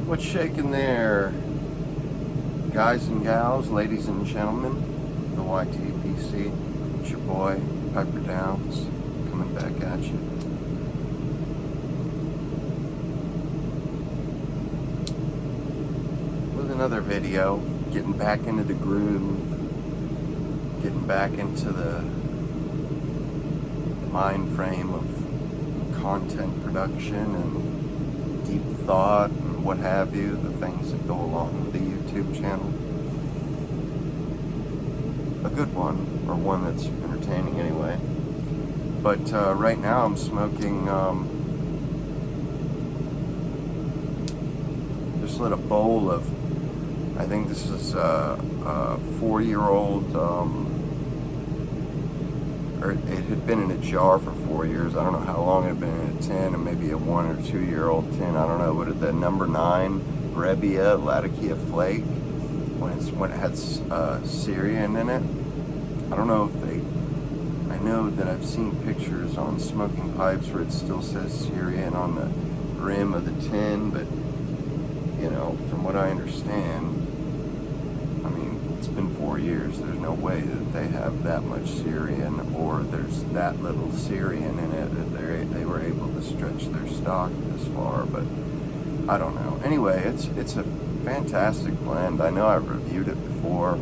What's shaking there, guys and gals, ladies and gentlemen, the YTPC, it's your boy, Piper Downs, coming back at you. With another video, getting back into the groove, getting back into the mind frame of content production and deep thought and what have you, the things that go along with the YouTube channel. A good one, or one that's entertaining anyway. But right now I'm smoking, just lit a bowl of, I think this is a 4-year-old, or it had been in a jar for 4 years. I don't know how long it had been in a tin, and maybe a 1 or 2 year old tin. I don't know. But the number 9 Brebbia Latakia flake, when it had Syrian in it. I don't know if I know that I've seen pictures on smoking pipes where it still says Syrian on the rim of the tin, but you know, from what I understand, I mean, it's been 4 years. There's no way that they have that much Syrian, or there's that little Syrian in it that they were able to stretch their stock this far. But I don't know. Anyway, it's a fantastic blend. I know I've reviewed it before.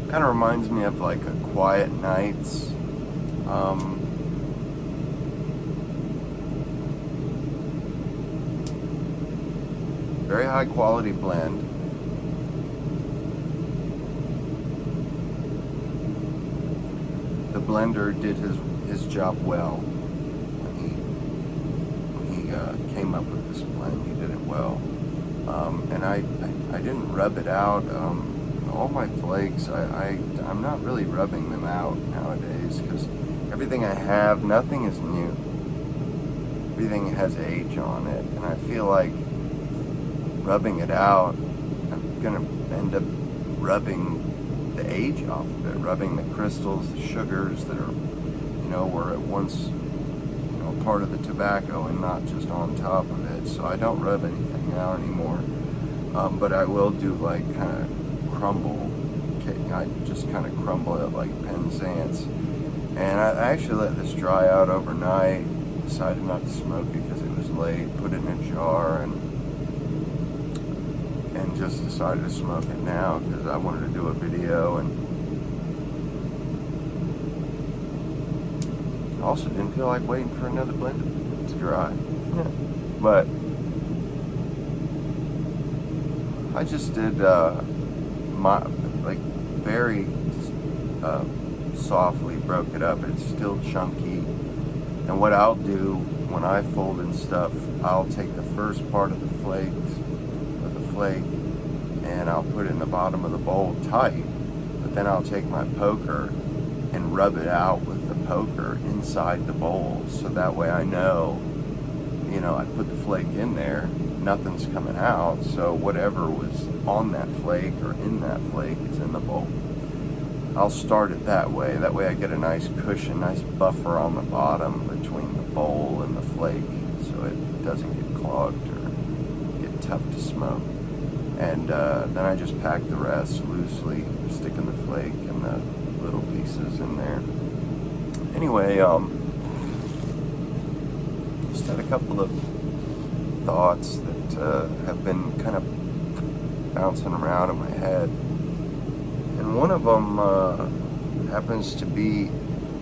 Kind of reminds me of like a Quiet Nights. Very high quality blend. The blender did his job well when he came up with this blend. He did it well, and I didn't rub it out. All my flakes, I'm not really rubbing them out nowadays, because everything I have, nothing is new. Everything has age on it, and I feel like rubbing it out, I'm gonna end up rubbing the age off of it, rubbing the crystals, the sugars that are, were at once, part of the tobacco and not just on top of it. So I don't rub anything out anymore. But I will do like kind of crumble. I just kind of crumble it like Penzance. And I actually let this dry out overnight. Decided not to smoke it because it was late. Put it in a jar and just decided to smoke it now because I wanted to do a video, and also didn't feel like waiting for another blend to dry. Yeah. But I just did very softly broke it up. It's still chunky, and what I'll do when I fold and stuff, I'll take the first part of the flake, and I'll put it in the bottom of the bowl tight, but then I'll take my poker and rub it out with the poker inside the bowl, so that way I know, I put the flake in there, nothing's coming out, so whatever was on that flake or in that flake is in the bowl. I'll start it that way I get a nice cushion, nice buffer on the bottom between the bowl and the flake, so it doesn't get clogged or get tough to smoke. And then I just pack the rest loosely, sticking the flake and the little pieces in there. Anyway, just had a couple of thoughts that have been kind of bouncing around in my head. And one of them happens to be,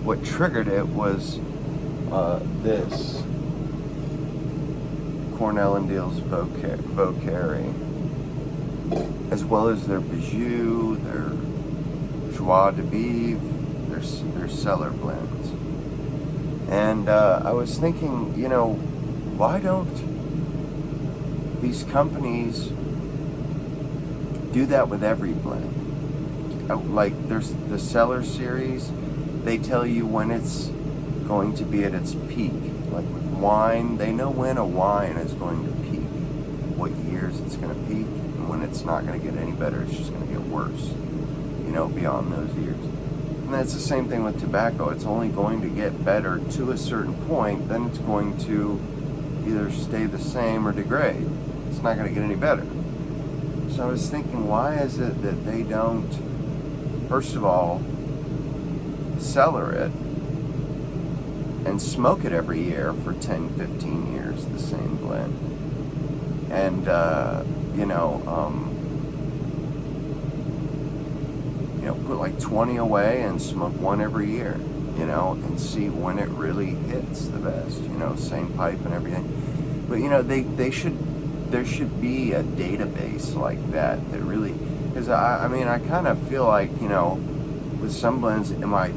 what triggered it was this Cornell and Deal's Vocary, as well as their Bijou, their Joie de Vivre, their cellar blends. And I was thinking, why don't these companies do that with every blend? Like there's the cellar series, they tell you when it's going to be at its peak. Like with wine, they know when a wine is going to peak, what years it's going to peak, and when it's not going to get any better, it's just going to get worse, beyond those years. And that's the same thing with tobacco. It's only going to get better to a certain point, then it's going to either stay the same or degrade. It's not going to get any better. So I was thinking, why is it that they don't, first of all, cellar it and smoke it every year for 10, 15 years, the same blend. And, put like 20 away and smoke one every year, and see when it really hits the best, same pipe and everything. But, there should be a database like that really, because I kind of feel like, with some blends, am I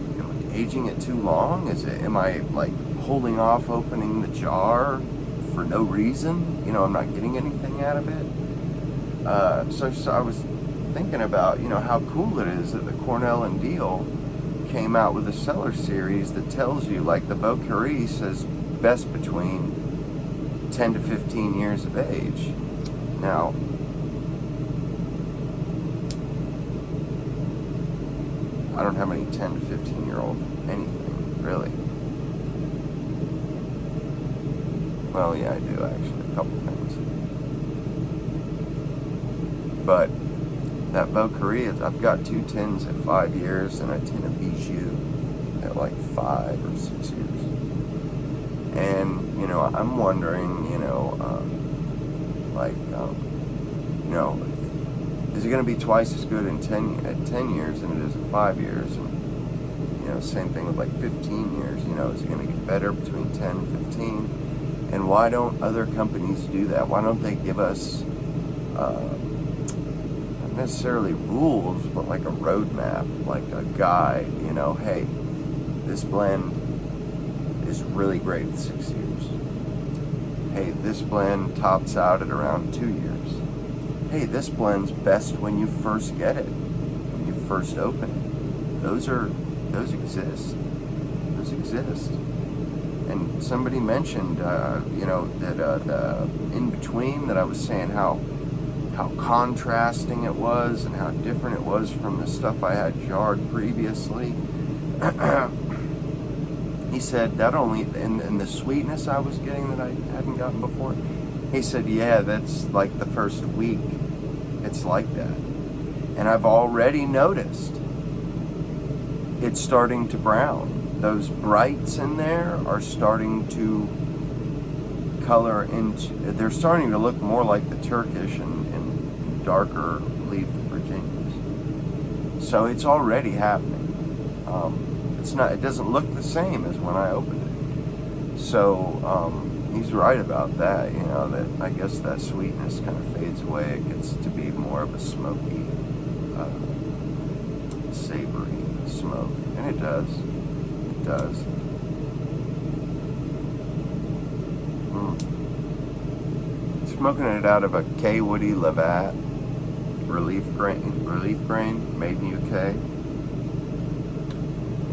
aging it too long? Am I like holding off opening the jar for no reason? I'm not getting anything out of it. So I was thinking about, how cool it is that the Cornell and Deal came out with a cellar series that tells you, like the Beaucaire says, best between 10 to 15 years of age. Now, I don't have any 10 to 15 year old anything, really. Well, yeah, I do actually, a couple things. But that Beaucaire, I've got 2 tins at 5 years and a tin of Bijou at like 5 or 6 years. And, I'm wondering, is it going to be twice as good at 10 years than it is at 5 years? And, same thing with like 15 years, is it going to get better between 10 and 15? And why don't other companies do that? Why don't they give us, not necessarily rules, but like a roadmap, like a guide, hey, this blend is really great at 6 years. Hey, this blend tops out at around 2 years. Hey, this blend's best when you first get it, when you first open it. Those exist. Those exist. And somebody mentioned, that the in between, that I was saying how contrasting it was and how different it was from the stuff I had jarred previously. He said that only, and the sweetness I was getting that I hadn't gotten before, he said, yeah, that's like the first week. It's like that. And I've already noticed it's starting to brown. Those brights in there are starting to color into, they're starting to look more like the Turkish and darker leaf Virginias. So it's already happening. It doesn't look the same as when I opened it. So he's right about that, that I guess that sweetness kind of fades away. It gets to be more of a smoky, savory smoke. And it does. It does. Smoking it out of a K. Woody Lavat relief grain made in UK.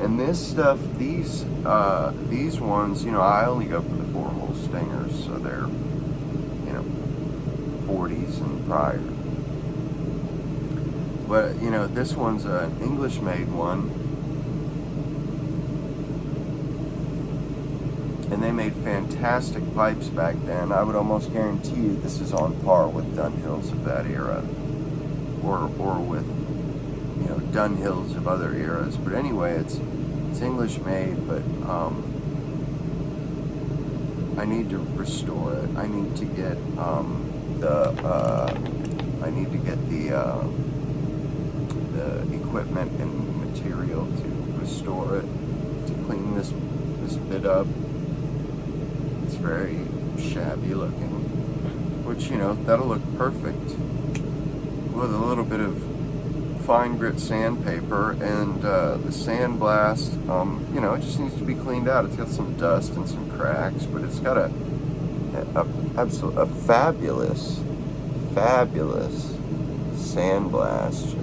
And this stuff, these ones, I only go for the 4-hole stingers, so they're, 40s and prior. But, this one's an English-made one, and they made fantastic pipes back then. I would almost guarantee you this is on par with Dunhills of that era, or with, Dunhills of other eras. But anyway, it's English made, but I need to restore it. I need to get the equipment and material to restore it, to clean this bit up. It's very shabby looking, which, that'll look perfect with a little bit of fine grit sandpaper and the sandblast. It just needs to be cleaned out. It's got some dust and some cracks, but it's got a fabulous sandblast.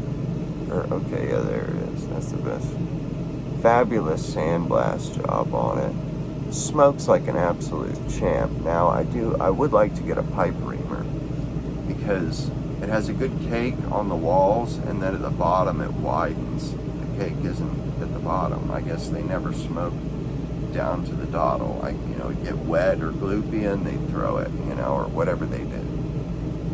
Okay, yeah, there it is. That's the best. Fabulous sandblast job on it. Smokes like an absolute champ. Now, I would like to get a pipe reamer, because it has a good cake on the walls, and then at the bottom it widens. The cake isn't at the bottom. I guess they never smoked down to the dottle. It'd get wet or gloopy and they'd throw it, or whatever they did.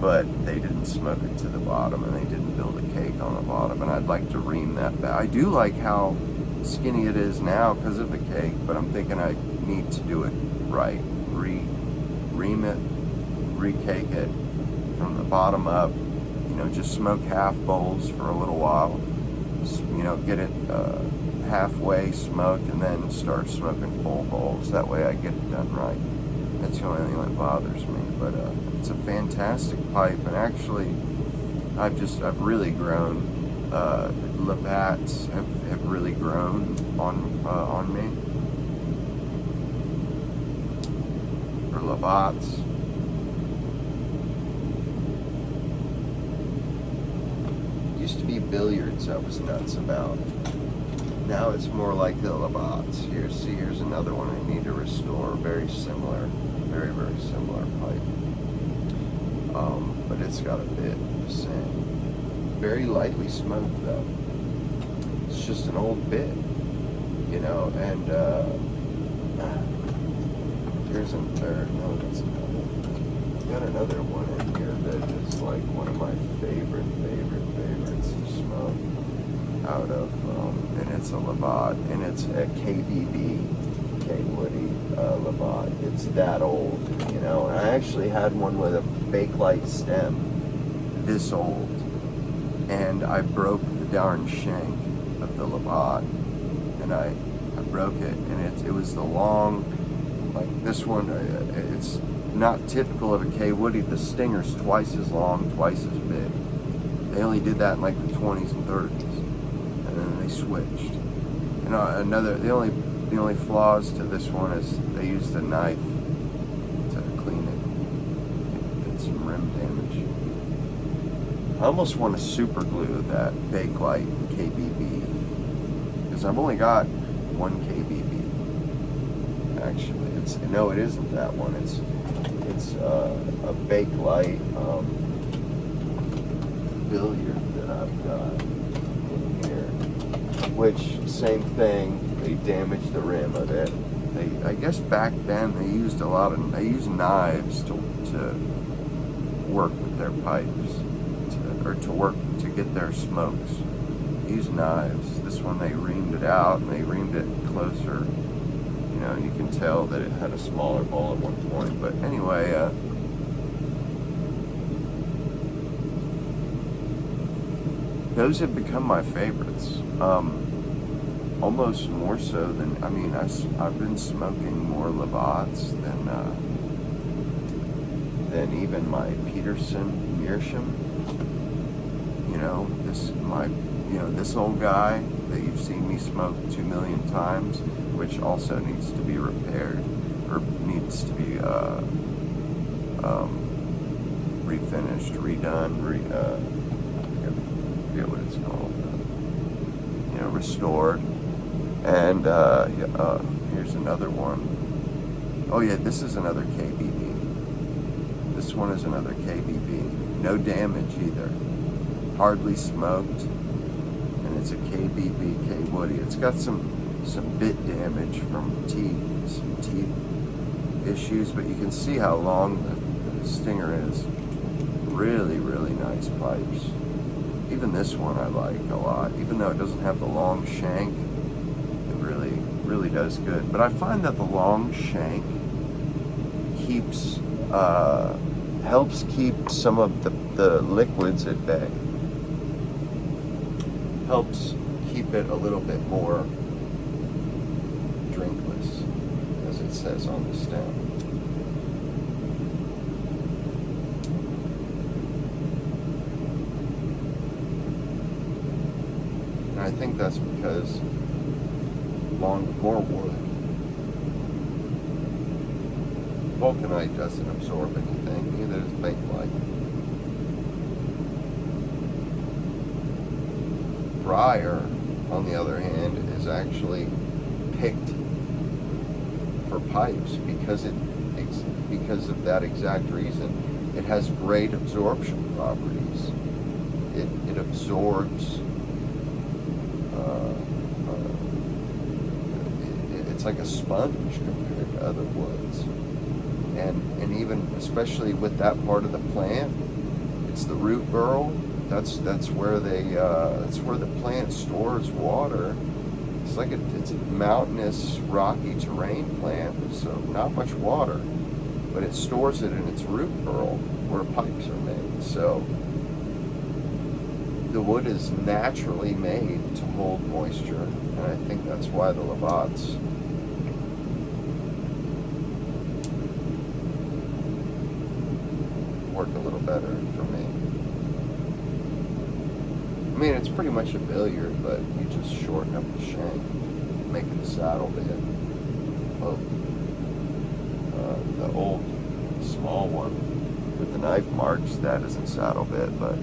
but they didn't smoke it to the bottom, and they didn't build a cake on the bottom, and I'd like to ream that back. I do like how skinny it is now because of the cake, but I'm thinking I need to do it right. Ream it, re-cake it from the bottom up, you know, just smoke half bowls for a little while, you know, get it halfway smoked, and then start smoking full bowls. That way I get it done right. That's the only thing that bothers me, but it's a fantastic pipe, and actually I've really grown. Lavats have really grown on me, or Lavats. Used to be billiards I was nuts about. Now it's more like the Lavats. Here's another one I need to restore. Very similar, very similar pipe. But it's got a bit of sand. Very lightly smoked though. It's just an old bit, you know. And here's another. No, that's another. Got another one in here that is like one of my favorites to smoke out of, and it's a Lavat, and it's a KBB, K-Woody Lavat. It's that old, you know. And I actually had one with a Bakelite stem this old, and I broke the darn shank of the Lavat, and I broke it, and it was the long, like this one, it's not typical of a K-Woody. The stinger's twice as long, twice as big. They only did that in like the 20s and 30s, and then they switched. You know, the only flaws to this one is they used a knife to clean it. It did some rim damage. I almost want to super glue that Bakelite KBB, because I've only got one KBB. Actually, it isn't that one. It's a Bakelite billiard that I've got in here, which same thing. They damaged the rim of it. I guess back then they used knives to work with their pipes, to get their smokes. They used knives. This one they reamed it out, and they reamed it closer. You know, you can tell that it had a smaller bowl at one point. But anyway, those have become my favorites. Almost more so than, I've been smoking more Lavats than even my Peterson Meerschaum. You know, this old guy that you've seen me smoke 2 million times, which also needs to be repaired, or needs to be refinished, redone, I forget what it's called, restored. And here's another one. Oh yeah, this is another KBB. This one is another KBB. No damage either. Hardly smoked, and it's a KBB K-Woody. It's got some bit damage from some teeth issues, but you can see how long the stinger is. Really, really nice pipes. Even this one I like a lot, even though it doesn't have the long shank. It really does good. But I find that the long shank helps keep some of the liquids at bay. Helps keep it a little bit more drinkless, as it says on the stem. And I think that's because more wood. Vulcanite doesn't absorb anything, neither does Bakelite. Briar, on the other hand, is actually picked for pipes because of that exact reason. It has great absorption properties. It absorbs. It's like a sponge compared to other woods, and even especially with that part of the plant, It's the root burl. That's where that's where the plant stores water. It's a mountainous, rocky terrain plant, so not much water, but it stores it in its root burl where pipes are made. So the wood is naturally made to hold moisture, and I think that's why the Lavats work a little better for me. I mean, it's pretty much a billiard, but you just shorten up the shank, make it a saddle bit. Well, the old small one with the knife marks, that isn't saddle bit, but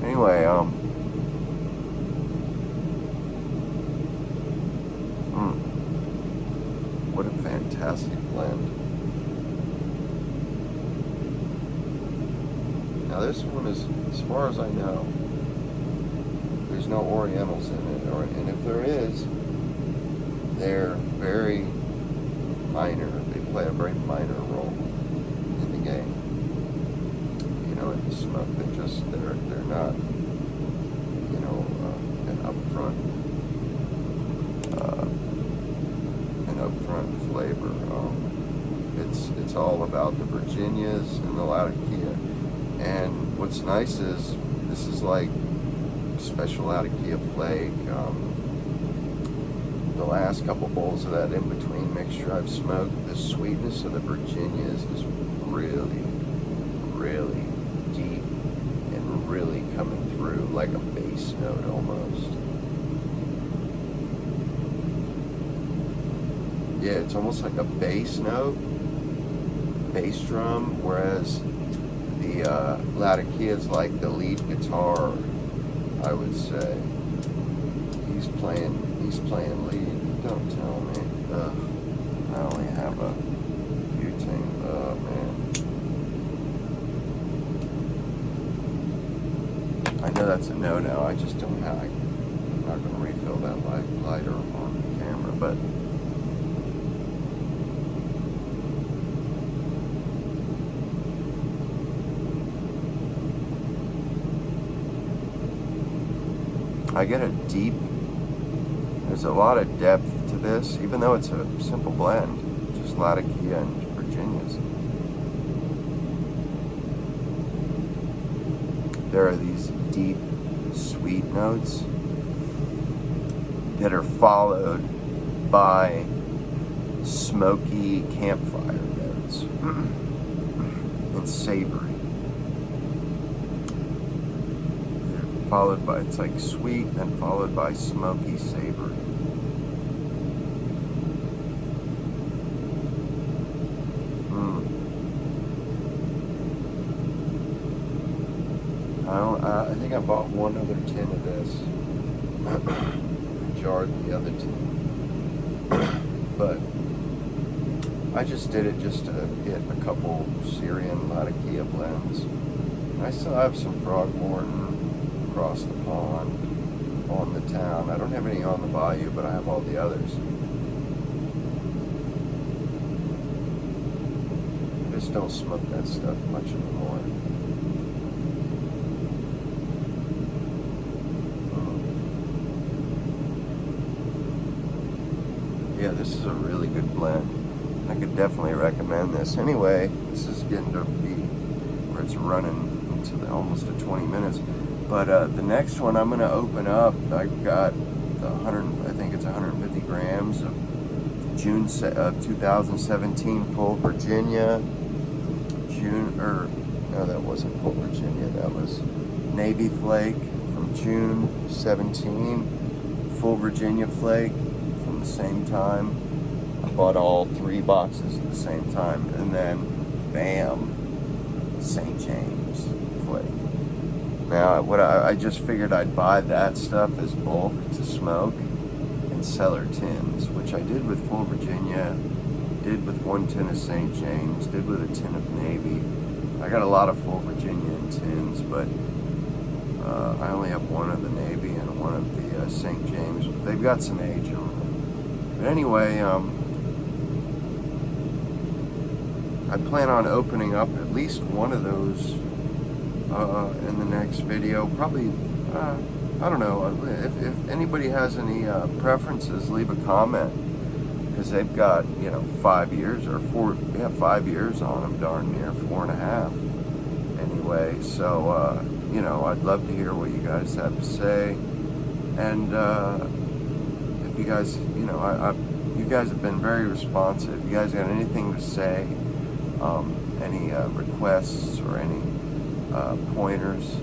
anyway, what a fantastic blend. Now this one is, as far as I know, there's no Orientals in it, and if there is, they're very minor. They play a very minor role in the game. You know, in the smoke, they're not, you know, an upfront flavor. It's all about the Virginias and the Latakia. And what's nice is this is like special Latakia flake. The last couple bowls of that in-between mixture I've smoked, the sweetness of the Virginias is really, really deep and really coming through like a bass note almost. Yeah, it's almost like a bass note, bass drum, whereas the Latakia is like the lead guitar, I would say. He's playing lead. Don't tell me. I only have a butane. Oh man. I know that's a no-no. I just don't have. I'm not going to refill that lighter on the camera, but. I get a deep, there's a lot of depth to this, even though it's a simple blend, just Latakia and Virginias. There are these deep, sweet notes that are followed by smoky campfire notes and savory. Followed by, it's like sweet, then followed by smoky, savory. I think I bought one other tin of this. Jarred the other tin. But I just did it just to get a couple Syrian Latakia blends. I still have some Frogmorton across the pond on the town. I don't have any on the bayou, but I have all the others. I just don't smoke that stuff much anymore. Yeah, this is a really good blend. I could definitely recommend this. Anyway, this is getting to be where it's running into almost 20 minutes. But the next one I'm going to open up, I got the 150 grams of June 2017 full Virginia. No, that wasn't full Virginia. That was Navy flake from June 17. Full Virginia flake from the same time. I bought all 3 boxes at the same time. And then, bam, St. James flake. Now, I just figured I'd buy that stuff as bulk to smoke and cellar tins, which I did with full Virginia, did with 1 tin of St. James, did with a tin of Navy. I got a lot of full Virginia in tins, but I only have 1 of the Navy and 1 of the St. James. They've got some age on them. But anyway, I plan on opening up at least one of those in the next video. Probably, I don't know, if anybody has any preferences, leave a comment, because they've got, 5 years or 5 years on them, darn near 4.5 anyway. So I'd love to hear what you guys have to say. And if you guys, you guys have been very responsive. You guys got anything to say, any requests or any pointers,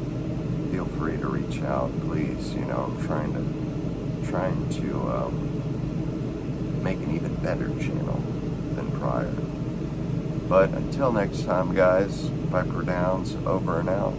feel free to reach out, please. I'm trying to make an even better channel than prior. But until next time, guys, Biker Downs, over and out.